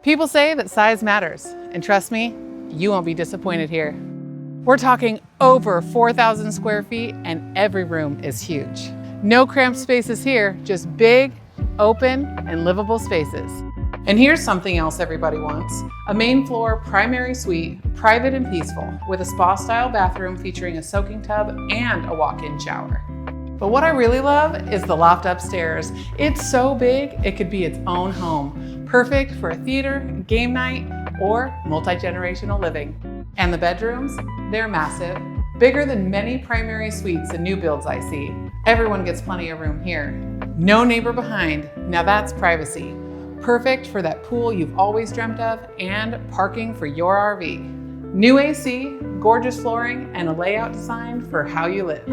People say that size matters, and trust me, you won't be disappointed here. We're talking over 4,000 square feet and every room is huge. No cramped spaces here, just big, open, and livable spaces. And here's something else everybody wants: a main floor primary suite, private and peaceful, with a spa-style bathroom featuring a soaking tub and a walk-in shower. But what I really love is the loft upstairs. It's so big, it could be its own home. Perfect for a theater, game night, or multi-generational living. And the bedrooms, they're massive, bigger than many primary suites and new builds I see. Everyone gets plenty of room here. No neighbor behind, now that's privacy. Perfect for that pool you've always dreamt of and parking for your RV. New AC, gorgeous flooring, and a layout designed for how you live.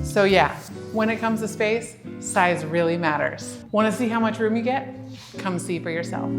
So yeah, when it comes to space, size really matters. Want to see how much room you get? Come see for yourself.